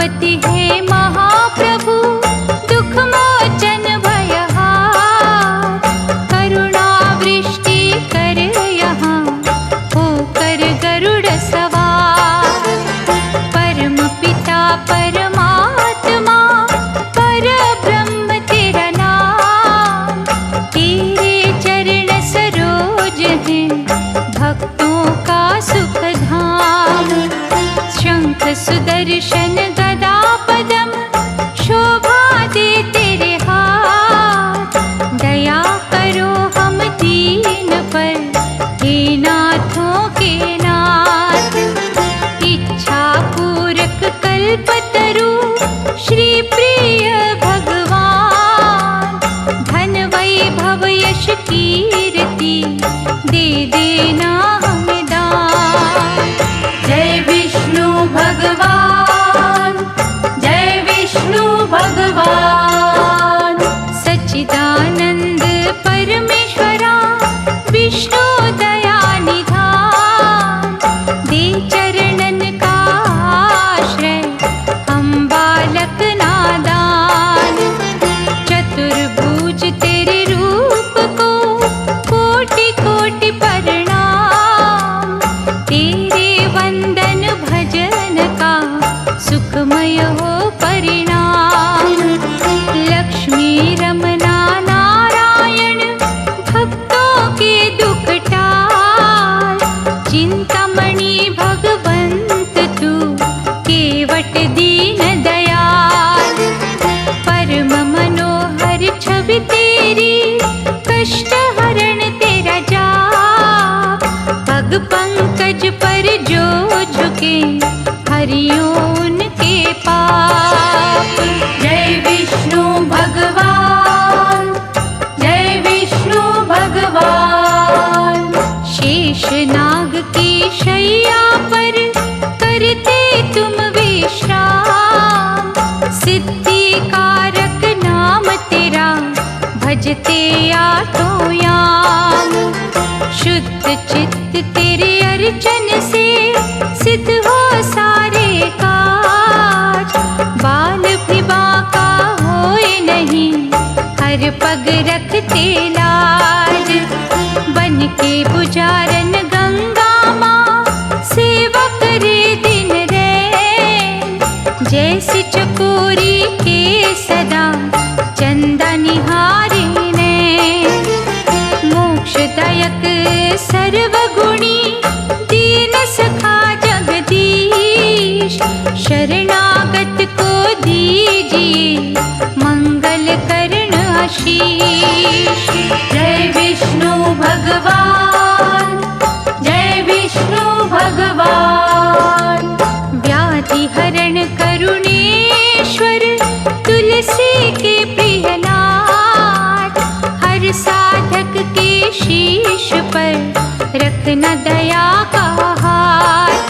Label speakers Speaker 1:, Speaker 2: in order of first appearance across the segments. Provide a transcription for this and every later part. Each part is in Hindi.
Speaker 1: उमापति है महाप्रभु, दुख मोचन भयहार। करुणा वृष्टि कर यहाँ, होकर गरुड़ सवार। परम पिता परमात्मा पर ब्रह्म तेरा नाम। तेरे चरण सरोज हैं, भक्तों का सुख धाम। शंख सुदर्शन गदा पदम, शोभा दे तेरे हाथ। दया करो हम दीन पर, हे नाथों के नाथ। इच्छा पूरक कल्पतरु, श्री प्रिय भगवान। धन वैभव यश कीर्ति, दे देना हमें दान। जय विष्णु भगवान, जय विष्णु भगवान। सच्चिदानंद परमेश्वरा, विष्णु दया निधान। दे चरणन का आश्रय, हम बालक नादान। चतुर्भुज तेरे रूप को, कोटि कोटि प्रणाम। तेरे वंदन भजन का, सुखमय हो परिणाम। लक्ष्मी रमना नारायण, भक्तों के दुख टाल। चिंतामणि भगवंत तू, केवट दीन दयाल। परम मनोहर छवि तेरी, कष्ट हरण तेरा जाप। पग पंकज पर जो झुके, हरियो उनके पाप। जय विष्णु भगवान, जय विष्णु भगवान। शेष नाग की शैया पर, करते तुम विश्राम। सिद्धि कारक नाम तेरा, भजते आठों याम। शुद्ध चित्त तेरे अर्चन से, सिद्ध हो सारे काज। बाल भी बांका होए नहीं, हर पग रखते लाज। बन के पुजारन गंगा माँ, सेवा करे दिन रैन। जैसे चकोरी के सदा, चंदा निहारे नैन। मोक्षदायक सर्वगुणी, दीन सखा जगदीश। शरणागत को दीजिए, मंगल करण आशीष। जय विष्णु भगवान, जय विष्णु भगवान। व्याधि हरण करुणेश्वर, तुलसी के प्रियनाथ। हर साधक के शीश पर, रखना दया का हाथ।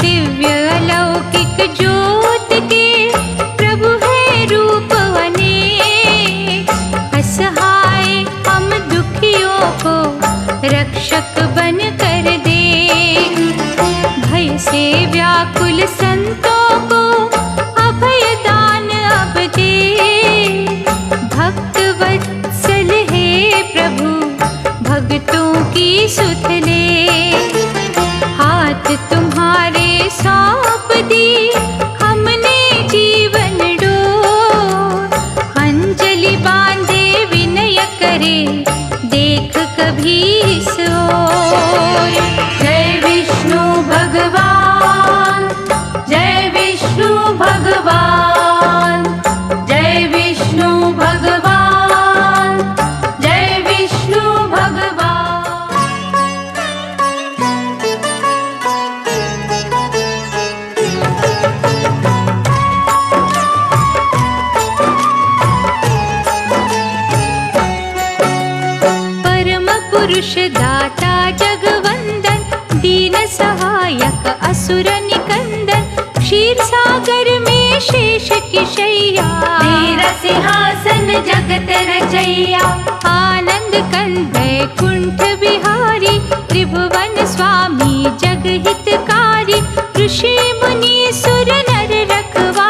Speaker 1: दिव्य अलौकिक ज्योत के, प्रभु है रूप अनेक। असहाय हम दुखियों को, रक्षक बन कर दे। भय से व्याकुल संतों को, अभय दान अब दे। भक्त वत्सल है प्रभु, भक्तों की सुध ले। हाथ तुम्हारे सौंप दी, हमने जीवन डोर। अंजलि बांधे विनय करे, देख कभी इस ओर। जय विष्णु भगवान, जय विष्णु भगवान। जय विष्णु भगवान, जय विष्णु भगवान। परम पुरुष दाता जगवंदन, दीन सहायक असुर निकंदन। क्षीर सागर में शेष की शैया, तेरा सिंहासन जगत रचैया। आनंद कंद कुंठ बिहारी, त्रिभुवन स्वामी जग हितकारी। ऋषि मुनि सुर नर रखवा,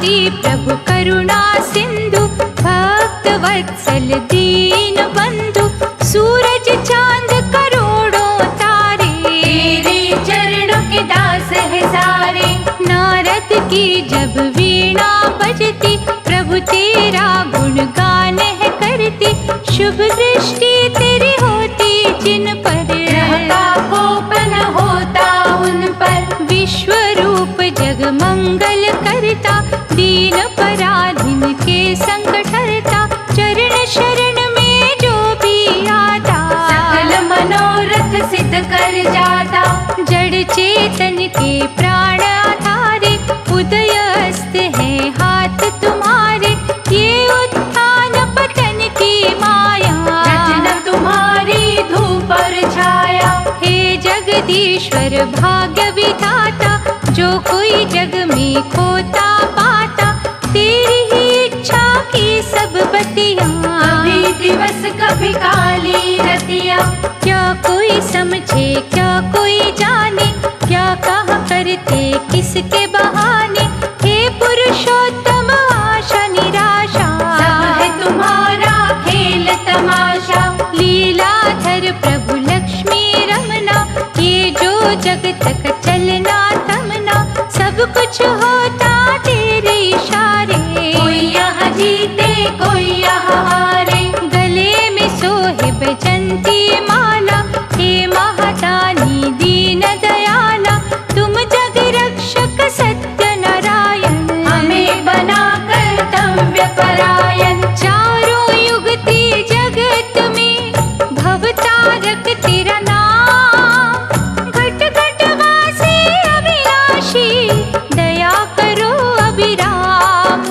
Speaker 1: तुम्हारी प्रभु करुणा सिंधु, भक्त वत्सल दीन बंधु, सूरज चांद करोड़ों तारे, तेरे चरणों के दास है सारे। नारद की जब वीणा बजती, प्रभु तेरा गुणगान है करती, शुभ दृष्टि तेरी होती जिन पर, ग्रह का कोपन होता उन पर। विश्व रूप जग मंगल करता, दीन पराधीन के संकट हरता, चरण शरण में जो भी आता, सकल मनोरथ सिद्ध कर जाता। जड़ चेतन के प्राण आधारे, उदय अस्त है हाथ तुम्हारे, ये उत्थान पतन की माया, रचना तुम्हारी धूप और छाया। हे जगदीश्वर भाग्य विधाता, जो कोई जग में खोता पाता, तेरी ही इच्छा की सब बतिया, कभी दिवस कभी काली रतिया। क्या कोई समझे क्या कोई जाने, क्या कहा करते किसके बहाने, हे पुरुषोत्तम आशा निराशा, सब है तुम्हारा खेल तमाशा। लीलाधर प्रभु लक्ष्मी रमना, ये जो जगत का चलना तमना, सब कुछ होता तेरे इशारे, कोई यहाँ जीते कोई यहाँ हारे। गले में सोहे बैजंती माला, हे महादानी दीन दयाला, तुम जग रक्षक सत्य नारायण, हमें बना कर्तव्य परायण। चारों युगती जगत में भवतारक तेरा नाम, घट घट वासी अविनाशी, दया करो अभिराम।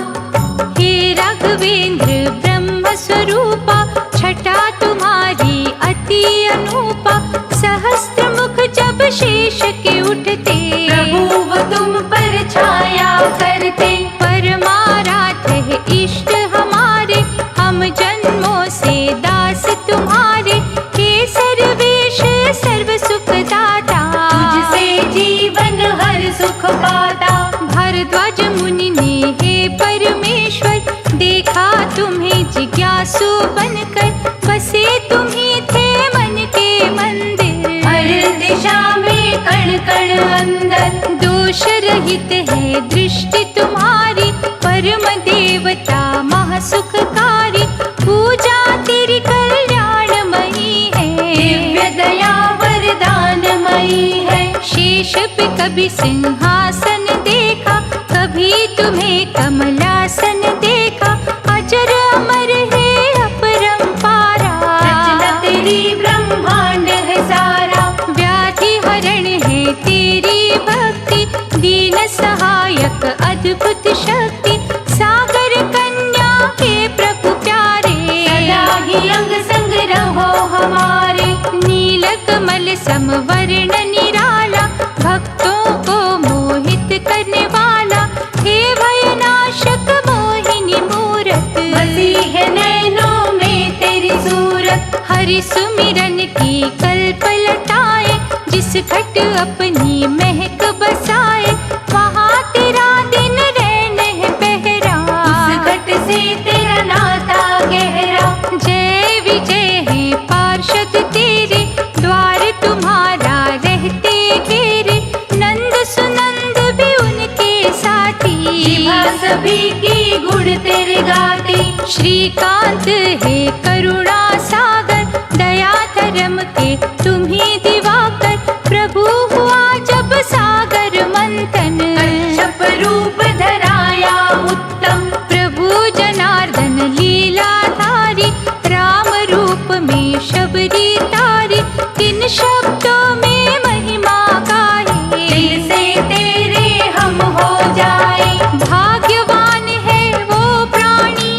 Speaker 1: हे राघवेंद्र ब्रह्म स्वरूपा, छटा तुम्हारी अति अनूपा, सहस्त्र मुख जब शेष के उठते, प्रभु वो तुम पर छाया करते। परमाराध्य है इष्ट हमारे, हम जन्मों से दास तुम्हारे, हे सर्वेश सर्व सुख दाता, तुझसे जीवन हर सुख पाता। भरद्वाज मुनि ने हे परमेश्वर, देखा तुम्हें जिज्ञासु बनकर, बसे तुम्ही थे मन के मंदिर, हर दिशा में कण कण अंदर। दोष रहित है दृष्टि तुम्हारी, परम देवता महासुखकारी, पूजा तेरी कल्याणमयी है, दिव्य दया वरदानमयी है। शेष पे कभी सिंहासन देखा, कभी तुम्हें कमलासन देखा, अजर अमर है अपरंपारा, रचना तेरी ब्रह्मांड है सारा। व्याधि हरण है तेरी भक्ति, दीन सहायक अद्भुत शक्ति, सागर कन्या के प्रभु प्यारे, सदा ही अंग संग रहो हमारे। नील कमल समवर्ण निराला, भक्तों को मोहित करने वाला, हे भयनाशक मोहिनी मूरत, बसी है नैनों में तेरी सूरत। हरि सुमिरन की कल्पलताएं, जिस घट अपनी महक बसाए, वहाँ तेरा दिन रैन है पहरा, उस घट से तेरा नाता गहरा। जय विजय है पार्षद तेरे, द्वार तुम्हारा रहते घेरे, नंद सुनंद भी उनके साथी, जिह्वा सभी की गुण तेरे गाती। श्रीकांत है करुणा सागर, दया धर्म के तुम्ही दिवाकर, प्रभु हुआ जब सागर मंथन, कच्छप रूप धराया उत्तम। प्रभु जनार्दन लीलाधारी, राम रूप में शबरी तारी, किन शब्दों में महिमा गाए, दिल से तेरे हम हो जाए। भाग्यवान है वो प्राणी,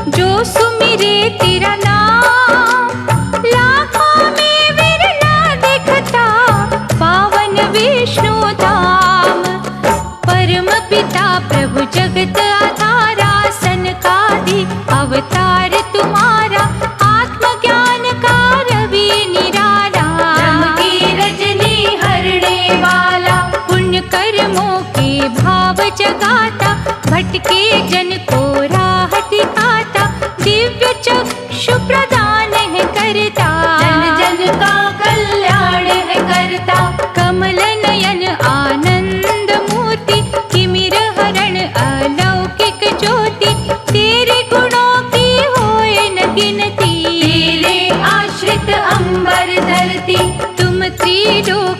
Speaker 1: जो सुमिरे तेरा नाम, लाखों में विरला दिखता पावन विष्णु धाम। परम पिता प्रभु जगत आधारा, सनकादि अवतार तुम्हारा, आत्मज्ञान का रवि निराला, ब्रह्म की रजनी हरणे वाला, पुण्य कर्मों के भाव जगाता, भटके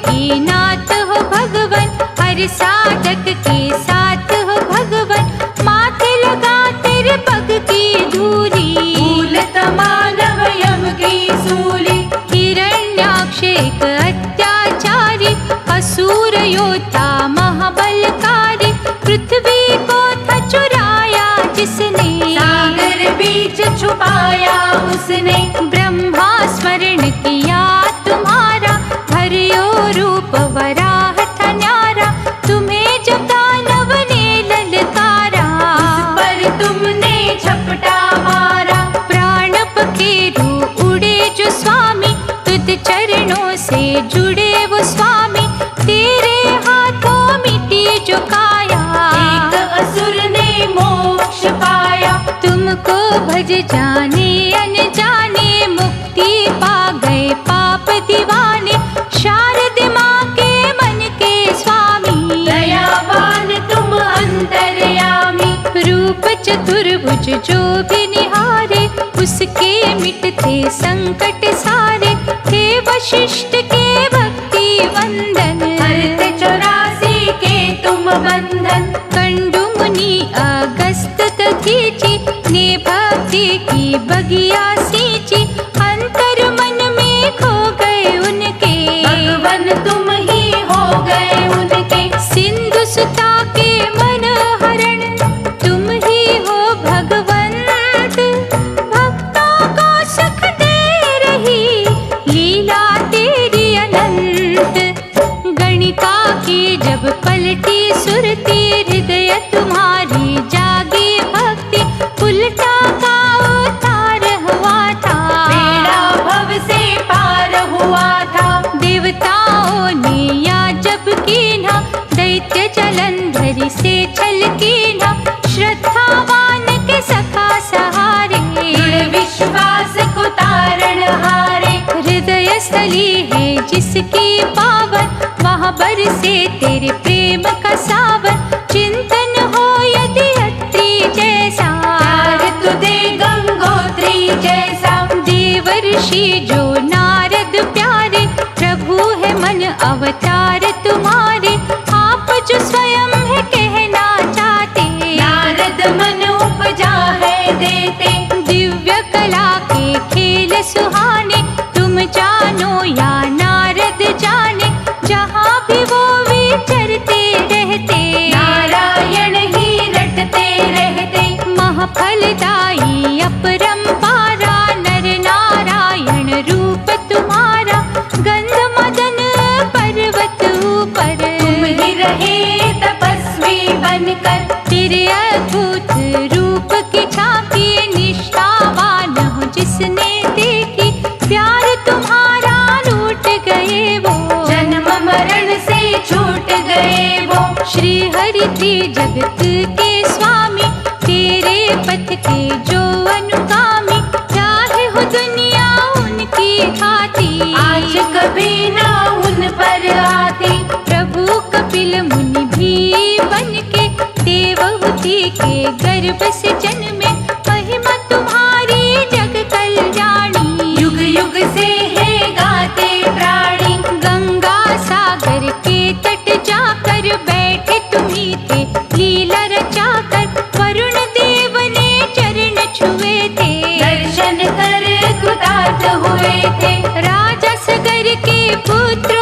Speaker 1: के नाथ हो भगवन, हर साधक के साथ हो भगवन। माथे लगा तेरे पग की धूली,
Speaker 2: भूलत मानव यम की सूली।
Speaker 1: हिरण्याक्ष एक अत्याचारी, असुर योद्धा महाबलकारी। पृथ्वी को था चुराया जिसने,
Speaker 2: सागर बीच छुपाया उसने।
Speaker 1: ब्रह्मा स्मरण किया तुम्हारा, भरियो रूप वराह था न्यारा। तुम्हें जब दानव ने ललकारा,
Speaker 2: उस पर तुमने झपटा मारा।
Speaker 1: प्राण पखेरु उड़े जो स्वामी, तुझ चरणों से जुड़े वो स्वामी। तेरे हाथों मिटी जो काया,
Speaker 2: एक असुर ने मोक्ष पाया।
Speaker 1: तुमको भज जाने अनजाने, मुक्ति पा गए पाप दीवाने। शारद माँ के मन के स्वामी,
Speaker 2: दयावान तुम अंतर्यामी।
Speaker 1: रूप चतुर्भुज जो भी निहारे, उसके मिटते संकट सारे। हे वशिष्ठ के भक्ति वंदन,
Speaker 2: हरते 84 के तुम बंधन।
Speaker 1: कंडु मुनि अगस्त दधीचि, ने भक्ति की बगिया सींची। अंतर मन में खो गए उनके,
Speaker 2: भगवन तुम ही हो गए उनके।
Speaker 1: सिंधु सुता के मन हरण, तुम ही हो भगवंत। भक्तों को सुख दे रही लीला तेरी अनंत। गणिका की जब पलटी सुरती, हृदय तुम्हारी जागी भक्ति। उल्टा का उतार हुआ था,
Speaker 2: बेड़ा भव से पार हुआ था।
Speaker 1: देवताओं ने या जब कीन्हा, दैत्य जलंधरी से छल कीन्हा। श्रद्धावान के सखा सहारे,
Speaker 2: दृढ़ विश्वास को तारण हारे।
Speaker 1: हृदय स्थली है जिसकी पावन, वहाँ बरसे तेरे प्रेम का सावन। चिंतन हो यदि अत्रि जैसा,
Speaker 2: प्यार तु दे गंगोत्री जैसा।
Speaker 1: देवर्षि जो नारद प्यारे, प्रभु है मन अवतार तुम्हारे। आप जो स्वयं है कहना चाहते,
Speaker 2: नारद मन उपजा है देते।
Speaker 1: दिव्य कला के खेल सुहाने। तुम जानो या नारद जाने, जहाँ भी वो विचरते रहते।
Speaker 2: नारायण ही रटते रहते।
Speaker 1: महफलदायी अपरंपारा, नर नारायण रूप तुम्हारा। गंध मदन पर्वत ऊपर,
Speaker 2: तुम ही रहे तपस्वी बनकर।
Speaker 1: तेरे अद्भुत रूप की झांकी, निष्ठावान हो जिसने देखी। प्यार तुम्हारा लूट गए वो,
Speaker 2: जन्म मरण से छूट गए वो।
Speaker 1: श्री हरि थे जगत के स्वामी, तेरे पथ के जो अनुगामी। चाहे हो दुनिया उनकी खाती,
Speaker 2: आज कभी ना उन पर आती।
Speaker 1: प्रभु कपिल मुनि भी बन के, देवहूति के गर्भ से जन्मे। महिमा तुम्हारी जग कल्याणी,
Speaker 2: युग युग से है गाते प्राणी।
Speaker 1: गंगा सागर के तट जाकर, बैठे तुम्ही थे लीला रचाकर। वरुण देव ने चरण छुए थे,
Speaker 2: दर्शन कर कृतार्थ हुए थे।
Speaker 1: राजा सगर के पुत्र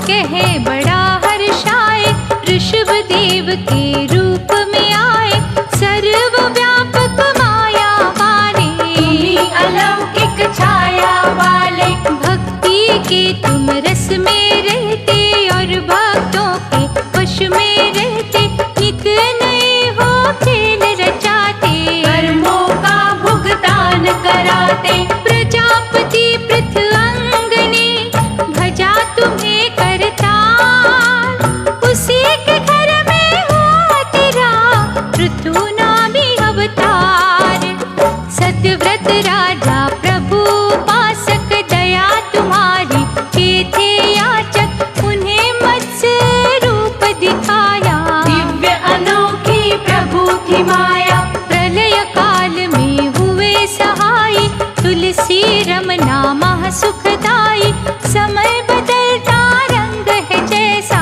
Speaker 1: कहे बड़ा हर्षाए, ऋषभ देव के रूप में आए, सर्वव्यापक माया वाले,
Speaker 2: तुम्हीं अलौकिक छाया वाले,
Speaker 1: भक्ति के तुम रस में रहते और भक्तों के वश में रहते, नित नए हो खेल रचाते,
Speaker 2: कर्मों का भुगतान कराते,
Speaker 1: प्रजापति पृथ्वंगने भजा तुम्हें करतार, उसी के घर में हुआ तेरा पृथु नामी अवतार, सत्यव्रत राजा प्रभु पासक दया तुम्हारी के थे याचक, उन्हें मत्स्य रूप दिखाया,
Speaker 2: दिव्य अनोखी प्रभु की माया,
Speaker 1: प्रलय काल में हुए सहाय, तुलसी रमना महा सुखदाई, समय बदलता रंग है जैसा,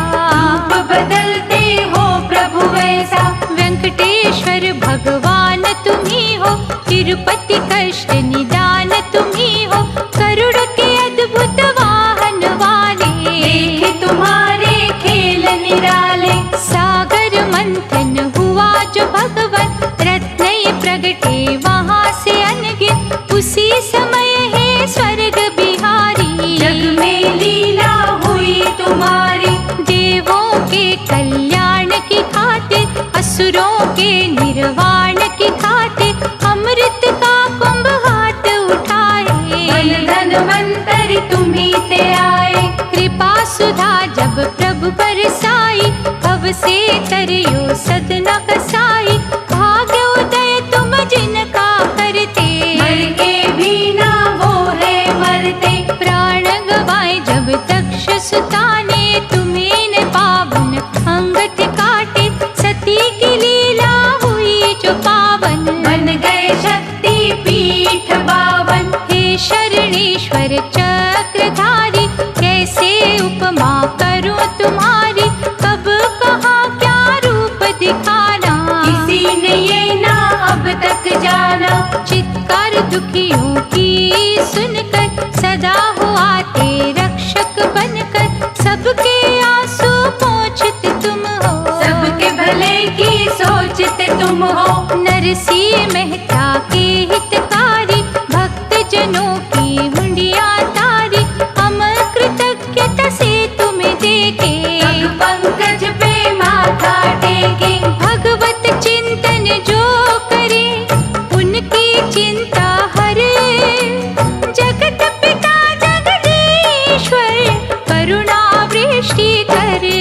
Speaker 2: रूप बदलते हो प्रभु वैसा,
Speaker 1: वेंकटेश्वर भगवान तुम्ही हो, तिरुपति कष्ट निदान तुम्ही हो, करुण के अद्भुत वाहन वाले,
Speaker 2: देखे तुम्हारे खेल निराले,
Speaker 1: सागर मंथन हुआ जो भगवन, रत्न प्रगटे वहाँ से अनगिन, उसी समय है स्वर्ग बिहारी,
Speaker 2: जग में लीला हुई तुम्हारी,
Speaker 1: देवों के कल्याण की खातिर, असुरों के निर्वाण की खातिर, अमृत का कुंभ हाथ उठाए,
Speaker 2: मन धनवंतरि तुम्हीं ते आए,
Speaker 1: कृपा सुधा जब प्रभु बरसाई, भव से तरियो सदना कसाई, भाग्य उदय तुम जिनका करते,
Speaker 2: मर के भी ना वो है मरते,
Speaker 1: प्राण गवाए जब दक्ष सुता ने, तुम्हें न पावन अंगत काटे, सती की लीला हुई जो पावन,
Speaker 2: बन गए शक्ति पीठ बावन,
Speaker 1: हे शरणेश्वर चक्रधारी, कैसे उपमा करूं तुम्हारी, कब कहाँ क्या रूप दिखाना,
Speaker 2: किसी ने ये ना अब तक जाना,
Speaker 1: चित्कार दुखियों की सुनकर, सदा हो आते रक्षक बनकर, सबके आंसू पोंछते तुम हो,
Speaker 2: सबके भले की सोचते तुम हो,
Speaker 1: नरसिंह मेहता के हितकारी, भक्त जनों की मुंडिया तारी, हम कृतज्ञता से तुम्हें देखे,
Speaker 2: पग पंकज पे माथा टेके,
Speaker 1: भगवत चिंतन जो करे, उनकी चिंता हरे, जगत पिता जगदीश्वर करुणा वृष्टि करे,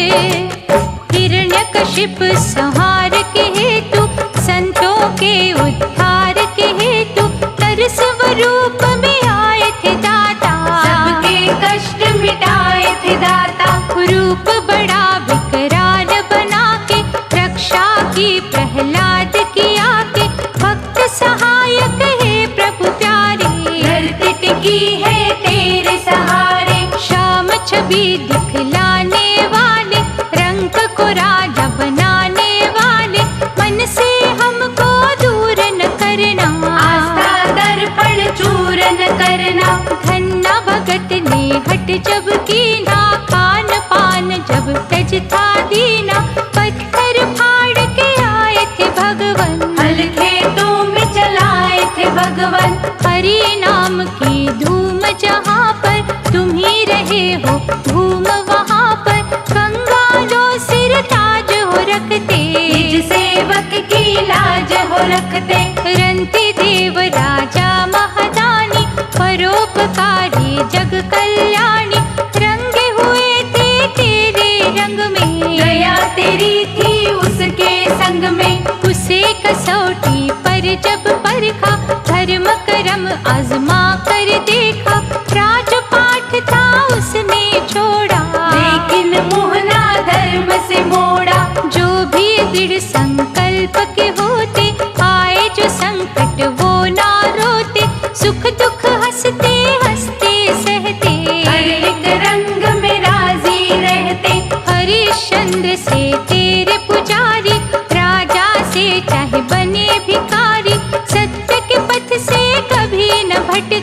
Speaker 1: हिरण्यकशिप संहार के हेतु, संतों के उद्धार के हेतु, नर स्वरूप में आए थे दाता,
Speaker 2: सबके कष्ट मिटाए थे दाता,
Speaker 1: रूप बड़ा विकराल बना के, रक्षा की प्रहलाद की आके, भक्त सहायक है प्रभु प्यारे,
Speaker 2: धरती टिकी है तेरे सहारे,
Speaker 1: श्याम छवि दिखलाने वाले, रंग को राजा बनाने वाले, मन से हमको दूर न करना,
Speaker 2: आस्था दर्पण चूरन करना,
Speaker 1: धन्ना भगत ने हट जब कीना, खान पान जब तज था दीना, पत्थर फाड़ के आए थे भगवन,
Speaker 2: हल खेतों में चलाए थे भगवन,
Speaker 1: हरि नाम की धूम जहाँ पर, तुम ही रहे हो धूम वहाँ पर, कंगालों सिर ताज हो रखते,
Speaker 2: निज सेवक की लाज हो रखते,
Speaker 1: रंति देव राजा महादानी, परोपकारी जग कल्याणी, रंगे हुए थे तेरे रंग में,
Speaker 2: दया तेरी थी उसके संग में,
Speaker 1: उसे कसौटी पर जब परखा, धर्म कर्म आजमा कर देखा, राजपाठ था उसने छोड़ा,
Speaker 2: लेकिन मोहना धर्म से मोड़ा,
Speaker 1: जो भी दृढ़ संकल्प के होते, आए जो संकट वो ना रोते, सुख दुख हंसते हंसते सहते,
Speaker 2: हर एक रंग में राजी रहते,
Speaker 1: हरिश्चंद्र से तेरे पुजारी, राजा से चाहे बने भिखारी, सत्य के पथ से कभी न भटके,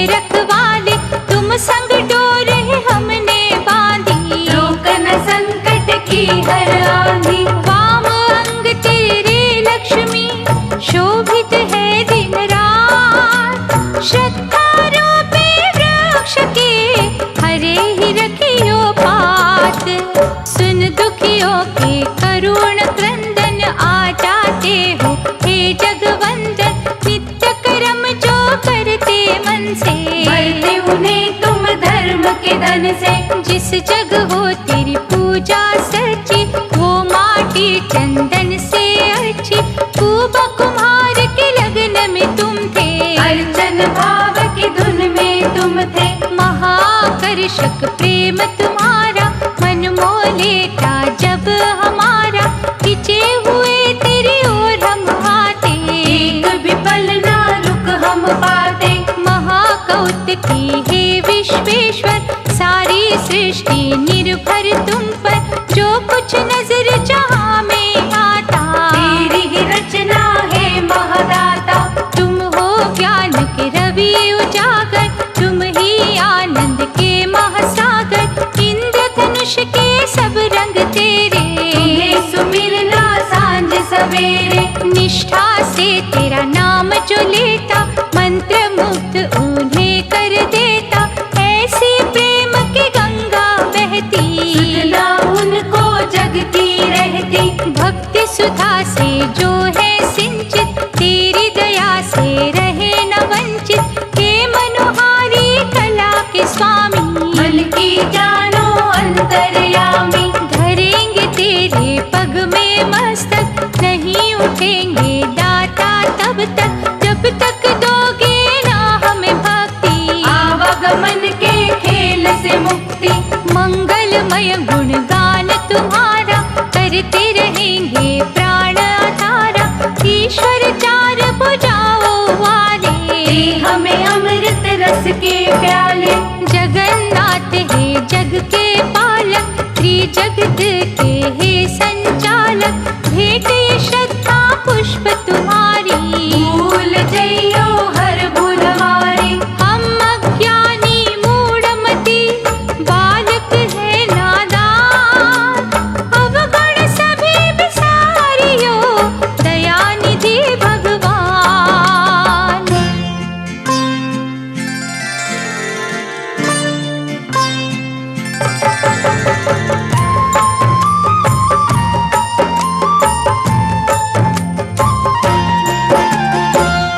Speaker 1: रखवाले, तुम संग डोर हमने बांधी।
Speaker 2: रोक न संकट की हर आंधी,
Speaker 1: वाम अंग तेरे लक्ष्मी, शोभित है दिन रात। श्रद्धा रूपी वृक्ष के हरे ही रखियो पात। सुन दुखियों के करुण क्रंदन, आ जाते हो हे जगवंदन। नित्य कर्म जो करते मन से,
Speaker 2: भरते उन्हें तुम धर्म के धन से।
Speaker 1: जिस जग हो तेरी पूजा सच्ची, वो माटी चंदन से अच्छी। खूब कुम्हार के लगन में तुम थे,
Speaker 2: अर्चन भाव की धुन में तुम थे।
Speaker 1: महाकर्षक प्रेम तुम्हारा, मन मोह लेता जब हमारा। खिंचे हुए तेरी ओर हम आते,
Speaker 2: एक भी पल ना रुक हम पाते।
Speaker 1: महाकौतुकी हे विश्वेश्वर, सारी सृष्टि निर्भर तुम पर। जो कुछ नजर जहाँ में आता,
Speaker 2: तेरी ही रचना है महादाता।
Speaker 1: तुम हो ज्ञान के रवि उजागर, तुम ही आनंद के महासागर। इंद्रधनुष के सब रंग तेरे,
Speaker 2: तुम्हें सुमिरना सांझ सवेरे।
Speaker 1: निष्ठा से तेरा नाम जो लेता, मंत्र मुग्ध उन्हें कर देता। ऐसी प्रेम की गंगा बहती,
Speaker 2: सुधना उनको जगती रहती।
Speaker 1: भक्ति सुधा से जो है सिंचित, तेरी दया से रहे न वंचित। हे मनोहारी कला के स्वामी,
Speaker 2: मन की जानो अंतर्यामी।
Speaker 1: धरेंगे तेरे पग में मस्तक, नहीं उठेंगे दाता तब तक, जब तक दोगे ना हमें भक्ति।
Speaker 2: आवागमन के खेल से मुक्ति,
Speaker 1: मंगलमय गुणगान तुम्हारा, करते रहेंगे प्राण आधारा। ईश्वर चार भुजाओं वाले,
Speaker 2: दे हमें अमृत रस के प्याले।
Speaker 1: जगन्नाथ हे जग के पालक, त्रिजगत के हे संचालक। भेंट ये श्रद्धा पुष्प तुम्हारी,
Speaker 2: भूल जइयो हर भुलवारी।
Speaker 1: हम अज्ञानी मूढ़मति, बालक है नादान। अवगुण सभी बिसारियो, दयानिधि भगवान।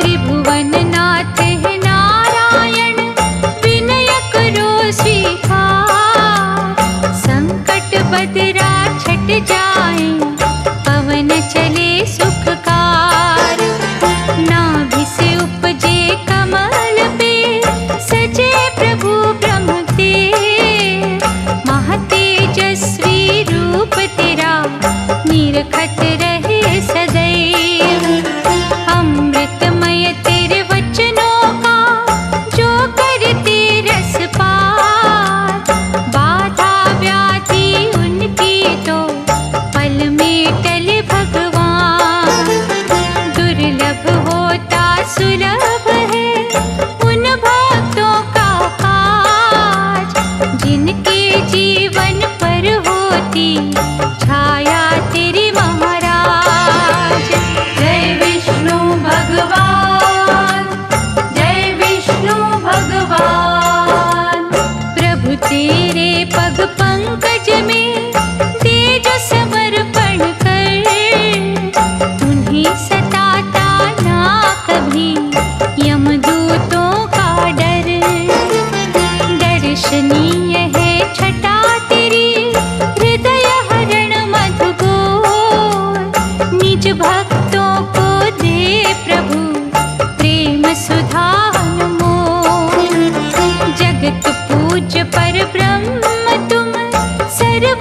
Speaker 1: त्रिभुवननाथ है नारायण, विनय करो स्वीकार। संकट बदरा छट जाए, पवन चले सुखकार। नाभि से उपजे कमल पे, सजे प्रभु ब्रह्म तेज। महातेजस्वी रूप तेरा, निरखत रहे सदैव। अमृतमय तेरे वचनों का, जो करते रस पार। बाधा व्याधि उनकी तो, पल में टले भगवान। दुर्लभ होता सुलभ है, उन भक्तों का काज। जिनके जीवन पर होती छाया तेरी महाराज।
Speaker 2: जय विष्णु भगवान, जय विष्णु भगवान।
Speaker 1: प्रभु तेरे पग पंकज में, तेज समर्पण कर। उन्हें सताता ना कभी यमदूतों का डर। दर्शनीय है छटा तेरी, हृदय हरण मधुगोर। निज भक्तों को दे प्रभु, प्रेम सुधा अनमोल। जगत पूज पर ब्रह्म तुम, सर्व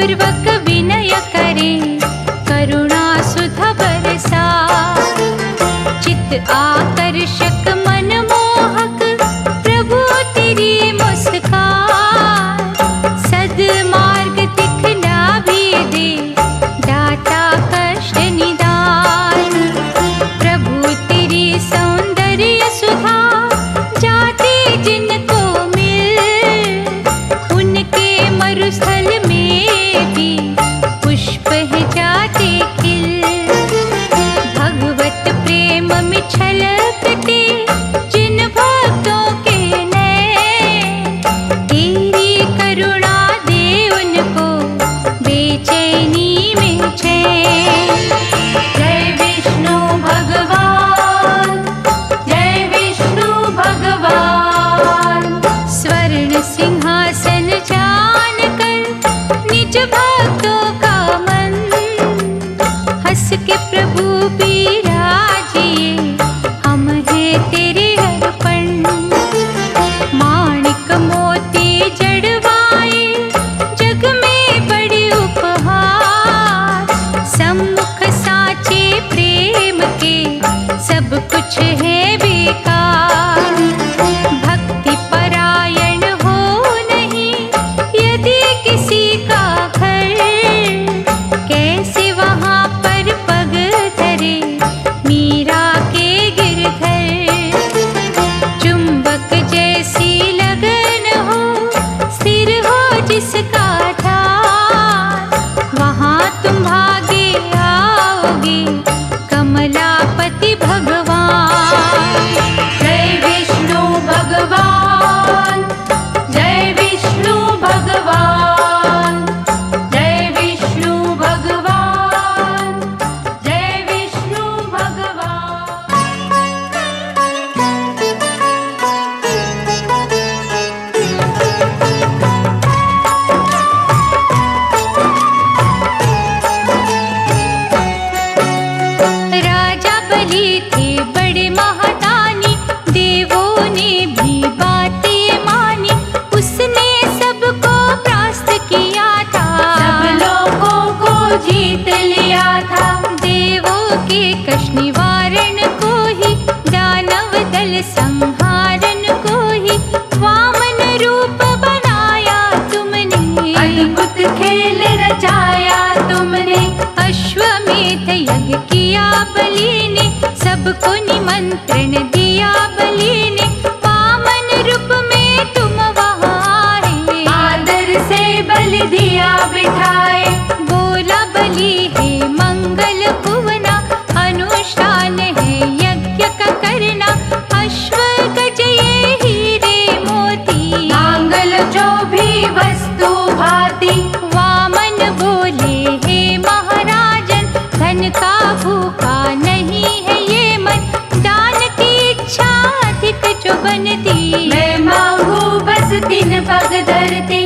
Speaker 1: पूर्वक विनय करे, करुणा सुधा बरसा। चित आकर्षक मनमोहक, प्रभु तेरी मुस्कान। सद्मार्ग दिखला भी दे, दाता कष्ट निदान। प्रभु तेरी सौंदर्य सुधा, जाते जिनको मिल, उनके मरुस्थल में भी पुष्प है जाते खिल। भगवत प्रेम में छलकते जिन भक्तों के नैन, तेरी करुणा दे उनको बेचैनी में चैन।
Speaker 2: जय विष्णु भगवान, जय विष्णु भगवान।
Speaker 1: स्वर्ण सिंहासन जान कर निज भक्तों का मन, हंस के प्रभु बिराजिए, हम हैं तेरे अर्पण। माणिक मोती जड़वाए, जग में बड़े उपहार। सम्मुख साचे प्रेम के, सब कुछ है बेकार। भक्ति परायण हो नहीं यदि किसी का घर, कैसे वहाँ पर पग धरे मीरा के गिरधर। चुंबक जैसी लगन हो, स्थिर हो जिसका ध्यान, वहाँ तुम भागे आओगे कमलापति भगवान।
Speaker 2: जय विष्णु भगवान, जय विष्णु भगवान। जय विष्णु भगवान, जय विष्णु भगवान।
Speaker 1: राजा बलि थे बड़े महादानी, देवों ने भी बातें मानी। उसने सबको परास्त किया था,
Speaker 2: सब लोगों को जीत लिया था।
Speaker 1: देवों के कष्ट निवारण को ही, दानव दल संहारन को ही, वामन रूप बनाया तुमने।
Speaker 2: अद्भुत खेल रचाया तुमने।
Speaker 1: अश्वमेध यज्ञ किया बलि ने, सबको निमंत्रण दिया बलि ने। वामन रूप में तुम वहाँ आए,
Speaker 2: आदर से बलि दिया बिठाए।
Speaker 1: बोला बलि है मंगल भुवना, अनुष्ठान है यज्ञ का करना। अश्व गज ये हीरे मोती,
Speaker 2: मांगल जो भी वस्तु भाती।
Speaker 1: वामन बोले हे महाराजन, धन का भूखा नहीं है ये मन। दान की इच्छा अधिक जो बनती,
Speaker 2: मैं मांगू बस 3 पग धरती।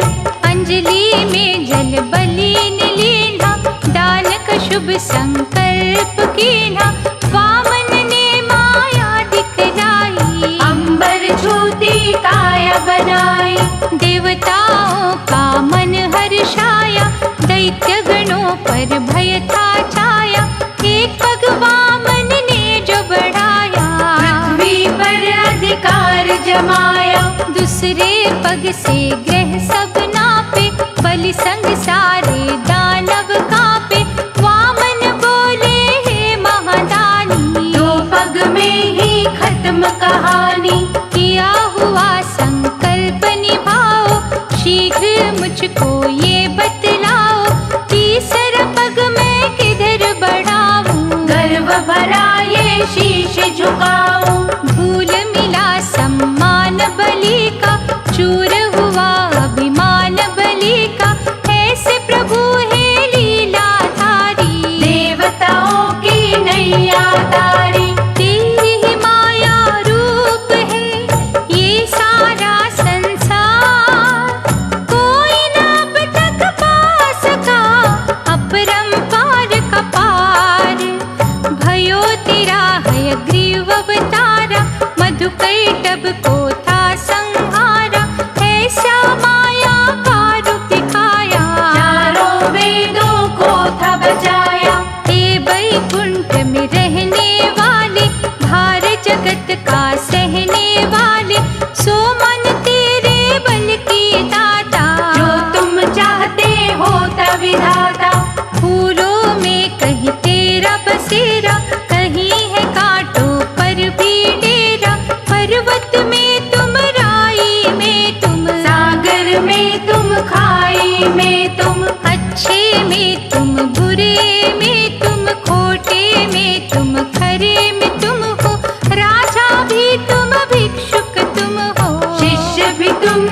Speaker 1: अंजलि में जल बलि ने लीना, दान का शुभ संकल्प कीना। वामन ने माया दिखलाई,
Speaker 2: अंबर छूती काया बनाई।
Speaker 1: देवताओं का मन हर्षाया, दैत्य गणों पर भय था छाया। एक पग वामन ने जो बढ़ाया,
Speaker 2: पृथ्वी पर अधिकार जमाया।
Speaker 1: दूसरे पग से ग्रह सब नापे, बलि संग सारे दानव कांपे। वामन बोले हे महादानी,
Speaker 2: 2 पग में ही खत्म कहानी।
Speaker 1: किया हुआ संकल्प निभाओ, शीघ्र मुझको ये बतलाओ। तीसरा पग मैं किधर बढ़ाऊं,
Speaker 2: गर्व भरा ये शीश झुकाऊं।
Speaker 1: भूल मिला सम्मान बलि का, चूर हुआ अभिमान बलि का। ऐसे प्रभु है लीलाधारी,
Speaker 2: देवताओं की नैया तारी।
Speaker 1: तेरी ही माया रूप है ये सारा संसार। कोई ना अब तक पा सका अपरंपार का पार। भयो तेरा है ग्रीव अवतार,
Speaker 2: विधाता।
Speaker 1: फूलों में कहीं तेरा बसेरा, कहीं है कांटों पर भी डेरा। पर्वत में तुम, राई में तुम,
Speaker 2: सागर में तुम, खाई में तुम,
Speaker 1: अच्छे में तुम, बुरे में तुम, खोटे में तुम, खरे में तुम हो। राजा भी तुम, भिक्षुक तुम हो।
Speaker 2: शिष्य भी तुम,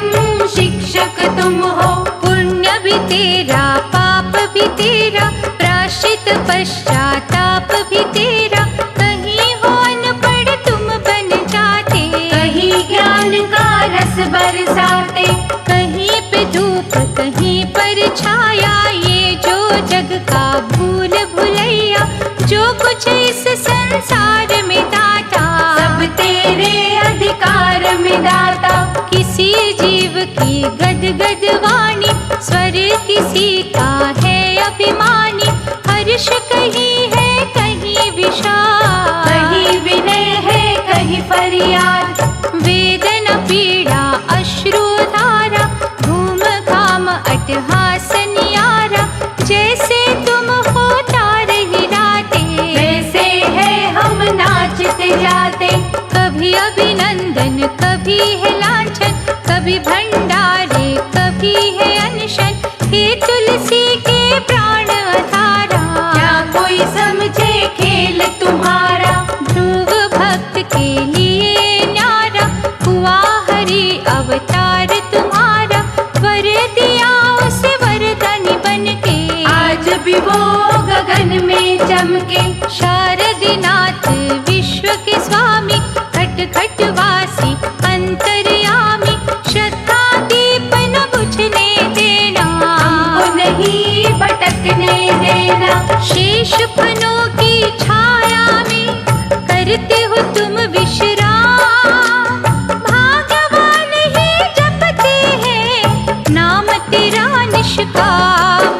Speaker 2: शिक्षक तुम हो।
Speaker 1: पुण्य भी तेरा, पाप भी तेरा, प्रायश्चित पश्चाताप भी तेरा। कहीं हो अनपढ़ तुम बन जाते,
Speaker 2: कहीं ज्ञान का रस बरसाते।
Speaker 1: कहीं पे धूप कहीं पर छाया। ये जो जग का भूल भुलैया, जो कुछ इस संसार में दाता,
Speaker 2: सब तेरे अधिकार में दाता।
Speaker 1: किसी जीव की गद गद वाणी, स्वर किसी का है अभिमानी। हर्ष कहीं है कहीं विषाद,
Speaker 2: कहीं विनय है कहीं फरियाद।
Speaker 1: वेदना पीड़ा अश्रु धारा, घूम घाम अट्टहास नियारा। जैसे तुम हो तार हिलाते,
Speaker 2: वैसे है हम नाचते जाते।
Speaker 1: कभी अभिनंदन कभी है लांछन, कभी भंडारे कभी है अनशन। हे तुलसी के प्राण आधारा,
Speaker 2: क्या कोई समझे खेल तुम्हारा।
Speaker 1: ध्रुव भक्त के लिए न्यारा, हुआ हरि अवतार तुम्हारा। वर दिया उसे वरदानी बन के,
Speaker 2: आज भी वो गगन में चमके।
Speaker 1: शारदीनाथ विश्व के स्वामी, खट खट वासी अंतर्यामी। श्रद्धा दीप न बुझने देना,
Speaker 2: हमको नहीं भटकने देना।
Speaker 1: शेष फनों की छाया में करते हो तुम विश्राम। भाग्यवान ही जपते हैं नाम तेरा निष्काम।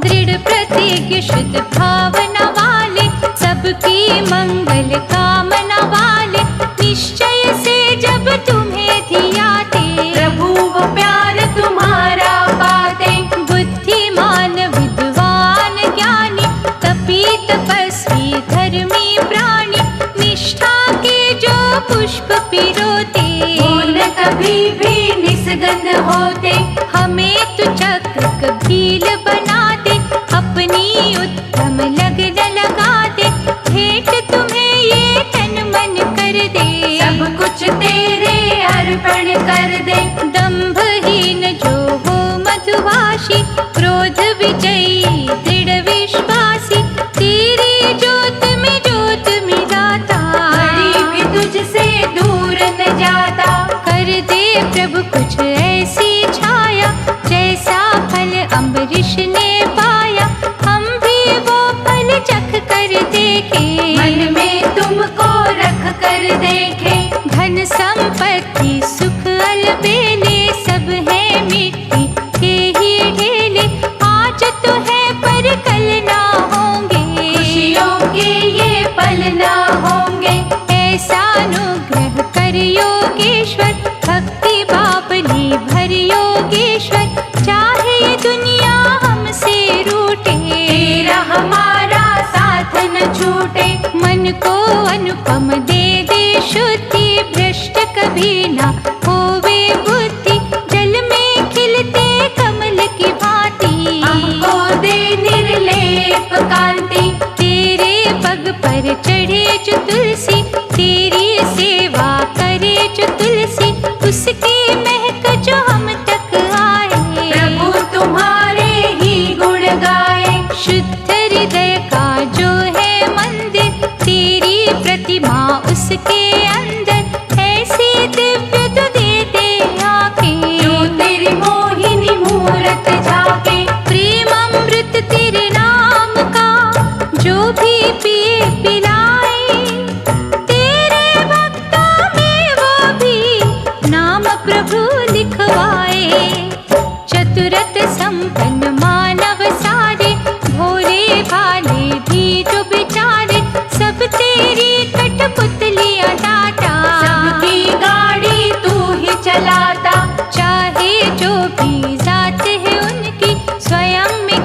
Speaker 1: दृढ़ प्रतिज्ञ शुद्ध भावना वाले, सबकी मंगल कामना वाले। निश्चय से जब तुम्हें धियाते,
Speaker 2: प्रभु वो प्यार तुम्हारा पाते।
Speaker 1: बुद्धिमान विद्वान ज्ञानी, तपी तपस्वी धर्मी प्राणी। निष्ठा के जो पुष्प पिरोते,
Speaker 2: वो न कभी भी निस्गंध होते।
Speaker 1: हमें तू चक्र कबील बना दे, अपनी उत्तम लगन लगा दे। भेंट तुम्हें ये तन मन कर दे,
Speaker 2: सब कुछ तेरे अर्पण कर दे।
Speaker 1: दंभहीन जो हो मधुभाषी, क्रोध विजयी दृढ़ विश्वासी। तेरी ज्योत में ज्योत मिलाता,
Speaker 2: बड़ी भी तुझसे दूर न जाता।
Speaker 1: कर दे प्रभु कुछ ऐसी छाया, जैसा फल अम्बरीश ने पाया। हम भी वो फल चख कर देखे,
Speaker 2: मन में तुमको रख कर देखे।
Speaker 1: धन संपत्ति सुख अलबेले, सब है मिट्टी के ही ढेले। आज तो है पर कल ना होंगे,
Speaker 2: खुशियों के ये पल ना होंगे।
Speaker 1: ऐसा अनुग्रह कर योगेश्वर, भक्ति बाबली भर योगेश्वर। चाहे ये दुनिया हमसे रूठे,
Speaker 2: तेरा हमारा साथ न छूटे।
Speaker 1: मन को अनुपम दे दे शुद्धि, भ्रष्ट कभी ना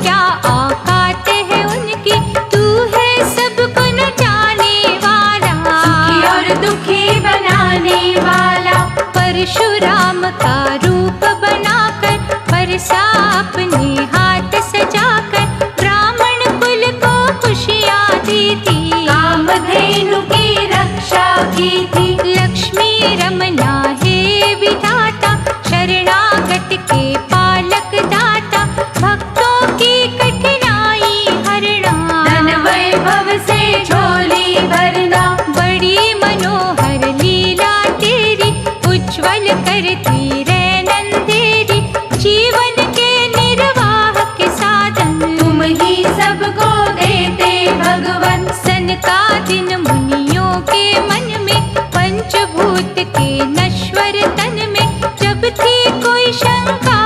Speaker 1: क्या औकात है उनकी, तू है सब गुण जाने वाला,
Speaker 2: सुखी और दुखी बनाने वाला।
Speaker 1: परशुराम का रूप बनाकर बरसा अपने हाथ सजाकर, ब्राह्मण कुल को खुशियाँ दी थी,
Speaker 2: कामधेनु की रक्षा की थी।
Speaker 1: लक्ष्मी रमना हे विधाता, शरणागत के पालक दाता, भक्तों की कठिनाई हरना,
Speaker 2: धन वैभव से झोली भरना।
Speaker 1: बड़ी मनोहर लीला तेरी, उज्ज्वल करती रैनन तेरी, जीवन के निर्वाह के साधन
Speaker 2: तुम ही सबको देते भगवन।
Speaker 1: सनकादिक मुनियों के मन में, पंचभूत के नश्वर तन में, जब थी कोई शंका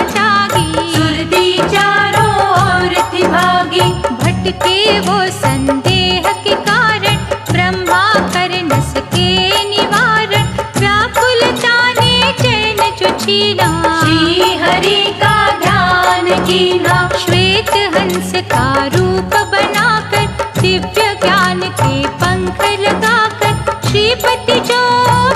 Speaker 1: जागी,
Speaker 2: सुरती चारों ओर थी भागी।
Speaker 1: भटके वो संदेह के कारण, ब्रह्मा कर न सके निवारण, व्याकुलता ने चैन जो छीना,
Speaker 2: श्री हरि का ध्यान कीना।
Speaker 1: श्वेत हंस का रूप बनाकर, दिव्य ज्ञान के पंख लगाकर, श्रीपति जो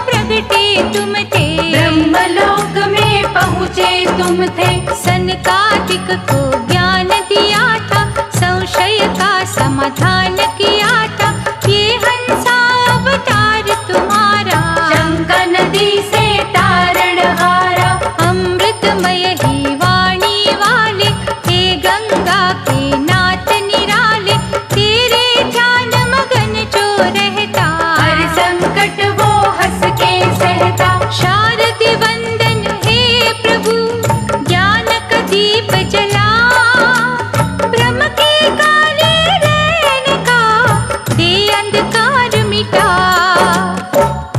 Speaker 1: प्रगटे तुम थे,
Speaker 2: ब्रह्मलोक में पहुँचे तुम थे।
Speaker 1: सनकादिक को ज्ञान दिया था, संशय का समाधान किया था, ये हंसा अवतार तुम्हारा,
Speaker 2: शंका नदी से तारण हारा।
Speaker 1: अमृतमय ही वाणी वाले, हे गंगा के नाथ निराले, तेरे ध्यान मगन जो रहता,
Speaker 2: हर संकट वो हंस के सहता।
Speaker 1: शारदि वंदन हे प्रभु, ज्ञान का दीप जला, ब्रह्म के काले रैन का दे अंधकार मिटा,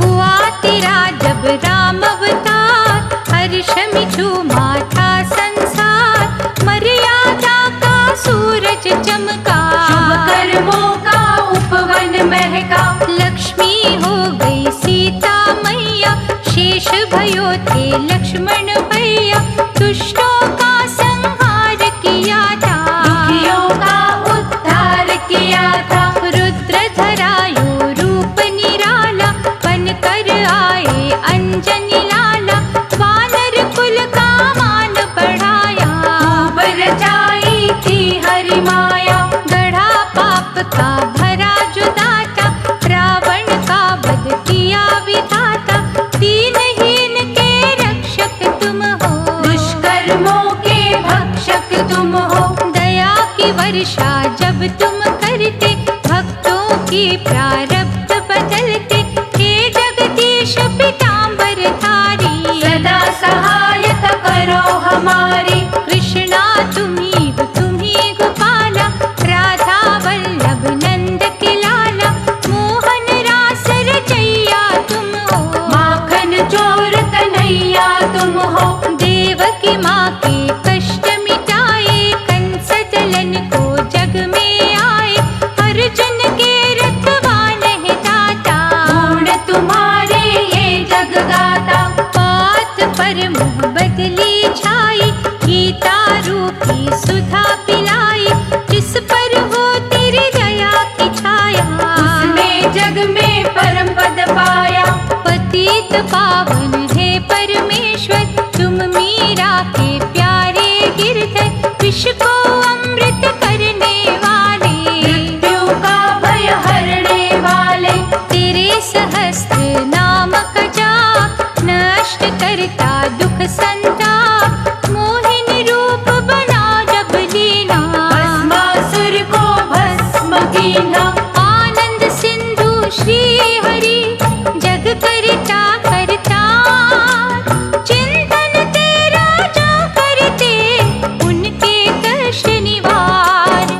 Speaker 1: हुआ तेरा जब राम अवतार, हर्ष में झूमा था संसार, मर्यादा का सूरज चमका,
Speaker 2: शुभ कर्मों का उपवन महका।
Speaker 1: लक्ष्मी हो गई सीता मैया, शेष भयो थे लक्ष्मण भैया, दुष्टों का संहार किया था,
Speaker 2: दुखियों का उद्धार किया था।
Speaker 1: रुद्र धरायो रूप निराला, बनकर आए अंजनी लाला, वानर कुल का मान बढ़ाया,
Speaker 2: खूब रचाई थी हरि माया।
Speaker 1: गढ़ा पाप का भरा जो दाता, रावण का वध किया विधाता, दीनहीन के रक्षक तुम हो,
Speaker 2: दुष्कर्मों के भक्षक तुम हो।
Speaker 1: दया की वर्षा जब तुम करते, भक्तों की प्रारब्ध बदलते, हे जगदीश पीतांबर धारी,
Speaker 2: सदा सहायता करो हमारी।
Speaker 1: कृष्णा तुम्ही गोपाला, राधा वल्लभ नंद के लाला, मोहन रास रचैया तुम हो,
Speaker 2: माखन चोर कन्हैया तुम हो।
Speaker 1: देवकी माँ के कष्ट मिटाए, कंस दलन को जग में आए, अर्जुन के रखवाले हैं दाता,
Speaker 2: गुण तुम्हारे ये जग गाता।
Speaker 1: बात पर मुँह बदली छाई, गीता रूपी सुधा पिलाई, जिस पर हो तेरी दया की छाया,
Speaker 2: उसने जग में परम पद पाया।
Speaker 1: पतित पावन है परमेश्वर, तुम मीरा के प्यारे गिरधर, विश्व को अमृत करने वाले,
Speaker 2: मृत्यु का भय हरने वाले।
Speaker 1: तेरे सहस्त्र नाम का जाप, नष्ट करता दुख संताप, मोहिनी रूप बना जब लीना,
Speaker 2: भस्मासुर को भस्म कीना।
Speaker 1: आनंद सिंधु श्री हरि, जग करता करता, चिंतन तेरा जो करते, उनके कष्ट निवार,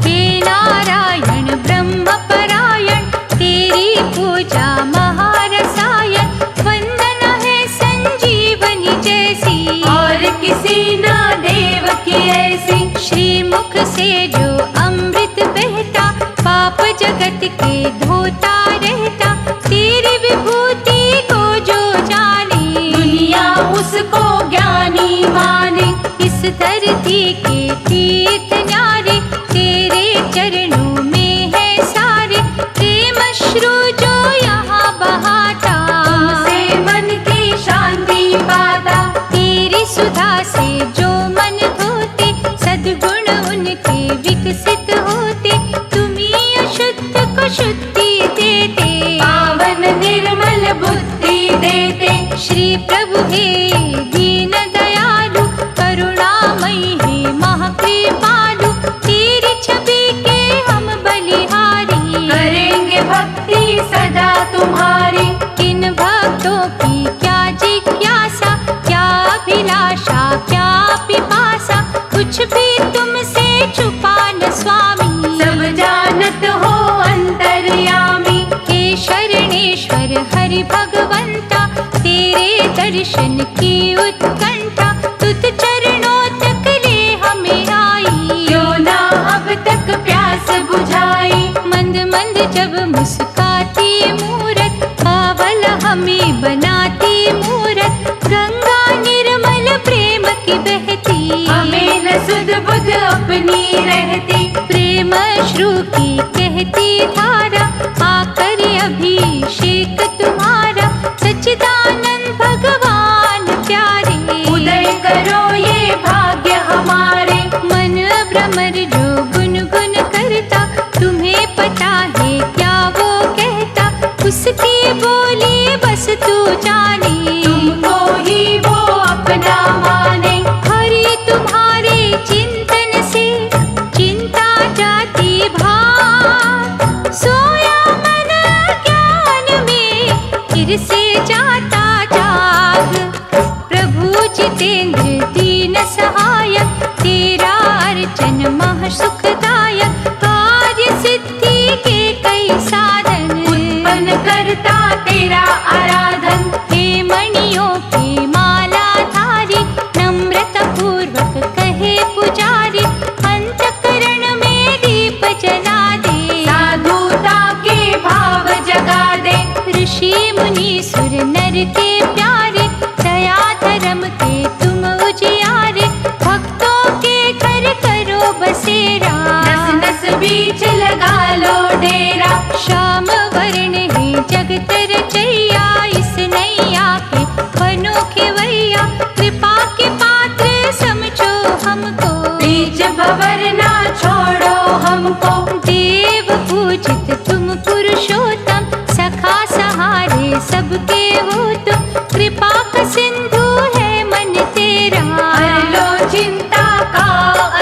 Speaker 1: हे नारायण ब्रह्म परायण, तेरी पूजा महारसायन, वंदन है संजीवनी जैसी,
Speaker 2: और किसी ना देव की ऐसी।
Speaker 1: श्रीमुख से जो अमृत बहता, पाप जगत के धोता रहता, तेरी विभूति को जो जाने,
Speaker 2: दुनिया उसको ज्ञानी माने।
Speaker 1: इस धरती के तीर्थ न्यारे तेरे चरणों में है सारे, प्रेम अश्रु जो यहाँ बहाता,
Speaker 2: तुमसे मन की शांति पाता।
Speaker 1: तेरी सुधा से जो मन धोते, सद्गुण उनके विकसित होते, तुम्ही अशुद्ध को शुद्धि देते,
Speaker 2: पावन निर्मल बुद्धि देते।
Speaker 1: श्री प्रभु हे दीन दयालु, करुणामयी हे महाकृपालु, तेरी छवि के हम बलिहारी,
Speaker 2: करेंगे भक्ति सदा तुम्हारी।
Speaker 1: किन भक्तों की क्या जिज्ञासा, क्या अभिलाषा, क्या पिपासा, कुछ भी तुमसे छुपा न स्वामी,
Speaker 2: सब जानत हो अंतर्यामी।
Speaker 1: हे शरणेश्वर हरि भगवंता, तेरे दर्शन की उत्कंठा, तुझ चरणों तक ले हमें आई,
Speaker 2: क्यों ना अब तक प्यास बुझाई।
Speaker 1: मंद मंद जब मुस्काती मूरत, बावल हमें बनाती मूरत, गंगा निर्मल प्रेम की बहती,
Speaker 2: हमें न सुध बुध अपनी रहती।
Speaker 1: प्रेम अश्रु की कहती धारा, आकर अभिषेक तुम्हारा, सच्चिदानंद भगवान प्यारे,
Speaker 2: उदय करो ये भाग्य हमारे।
Speaker 1: मन भ्रमर जो गुनगुन करता, तुम्हें पता है क्या वो कहता, उसकी बोली बस तू जाने,
Speaker 2: तुमको ही वो अपना माने।
Speaker 1: हरि तुम्हारे चिंतन से चिंता जाती भार, सोया मन ज्ञान में फिर से जाता जाग, प्रभु जितेंद्र दीन सहायक, तेरा अर्चन मह सुखदायक, कार्य सिद्धि के कई साधन
Speaker 2: उत्पन्न करता तेरा आराधन।
Speaker 1: हे मणियों की माला धारी, नम्रता पूर्वक कहे पुजारी, अंतकरण में दीप जला दे,
Speaker 2: साधुता के भाव जगा दे।
Speaker 1: ऋषि मुनि सुर नर के प्यारे, दया धर्म के तुम उजियारे, भक्तों के घर करो बसेरा,
Speaker 2: नस नस बीच लगा लो डेरा।
Speaker 1: श्याम वर्ण है जगत रचैया, इस नैया के बनो खेवैया, कृपा के पात्र समझो हमको,
Speaker 2: बीच भंवर ना छोड़ो हमको।
Speaker 1: देव पूजित तुम पुरुषोत्तम, सखा सहारे सबके हो तुम, कृपा का सिंधु है मन तेरा,
Speaker 2: हर लो चिंता का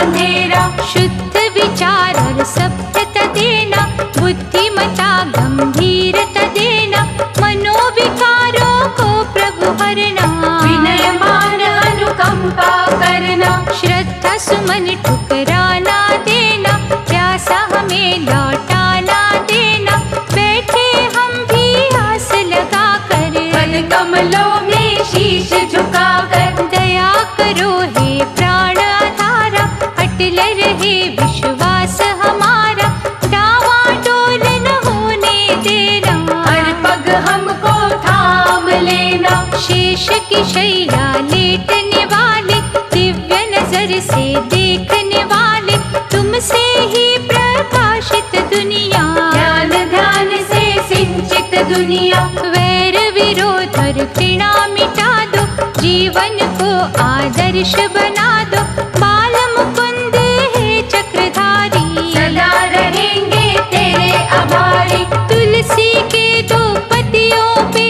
Speaker 2: अंधेरा।
Speaker 1: शुद्ध विचार और सभ्यता देना, बुद्धिमता गंभीरता देना, मनोविकारों को प्रभु हरना,
Speaker 2: विनय मान अनुकंपा करना।
Speaker 1: श्रद्धा सुमन ठुकराना देना, प्यासा हमें लौटाना देना, बैठे हम भी आस लगा कर,
Speaker 2: पद कमलों में शीश झुका कर।
Speaker 1: दया करो हे प्राण आधारा, अटल रहे विश्वास हमारा, डावाडोल न होने देना,
Speaker 2: हर पग हमको थाम लेना।
Speaker 1: शेष की शैया लेटने वाले, दिव्य नजर से देखने वाले, तुमसे ही प्रकाशित दुनिया,
Speaker 2: ज्ञान ध्यान से सिंचित दुनिया।
Speaker 1: वैर विरोध और घृणा मिटा दो, जीवन को आदर्श बना दो, बाल मुकुंद है चक्रधारी,
Speaker 2: सदा रहेंगे तेरे आभारी।
Speaker 1: तुलसी के दो पत्तियों पे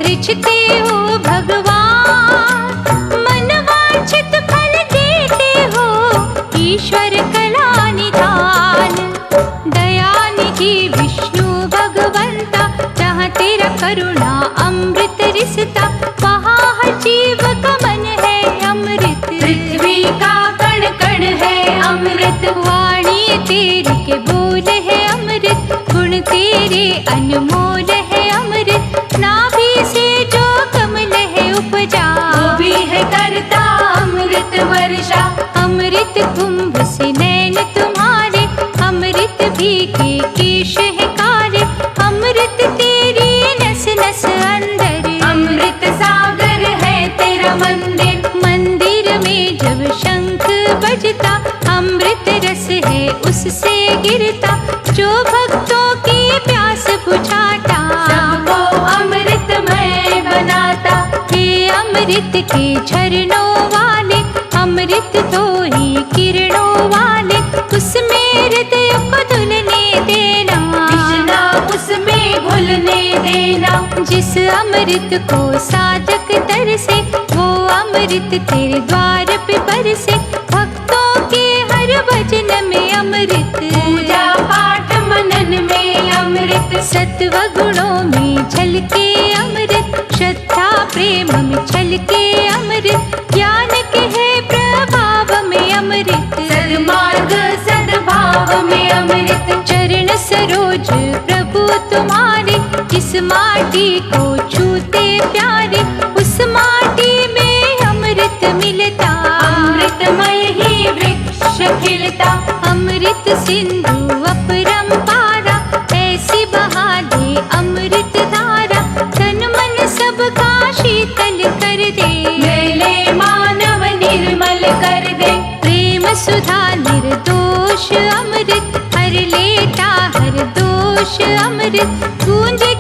Speaker 1: रिझते हो भगवान, मन वांछित फल देते हो, ईश्वर कला निधान, दयानिधि विष्णु भगवंता, जहाँ तेरा करुणा अमृत रिसता, वहाँ हर जीव का मन है अमृत,
Speaker 2: पृथ्वी का कण कण है अमृत।
Speaker 1: वाणी तेरी के बोल है अमृत, गुण तेरे अनमोल है अमृत, नाभि से जो कमल है उपजा,
Speaker 2: वो भी है करता अमृत वर्षा।
Speaker 1: अमृत कुंभ से नैन तुम्हारे, अमृत भी के केश है कारे, अमृत तेरी नस नस अंदर,
Speaker 2: अमृत सागर है तेरा मंदिर।
Speaker 1: मंदिर में जब शंख बजता, अमृत रस है उससे गिरता, जो भक्तों की प्यास बुझाता।
Speaker 2: सबको अमृतमय बनाता।
Speaker 1: हे अमृत के झरनों वाले, अमृत तो ही किरणों वाले, उसमें हृदय को धुलने देना।
Speaker 2: कृष्णा उसमें घुलने देना।
Speaker 1: जिस अमृत को साधक तरसे, वो अमृत तेरे द्वार पे बरसे। भक्तों के हर भजन में अमृत,
Speaker 2: पूजा पाठ मनन में अमृत।
Speaker 1: सत्व गुणों में झलके अमृत, श्रद्धा प्रेम में छलके अमृत, ज्ञान के है प्रभाव में अमृत।
Speaker 2: सद्मार्ग सद्भाव में अमृत।
Speaker 1: चरण सरोज प्रभु तुम्हारे, जिस माटी को छूते प्यारे, उस माटी में अमृत मिलता।
Speaker 2: अमृतमय ही वृक्ष खिलता।
Speaker 1: अमृत सिंधु अपरंपारा, ऐसी बहा दे अमृत धारा, तन मन सबका शीतल कर दे।
Speaker 2: मेले मानव निर्मल कर दे।
Speaker 1: प्रेम सुधा निर्दोष अमृत, हर लेता हर दोष अमृत, गूंजे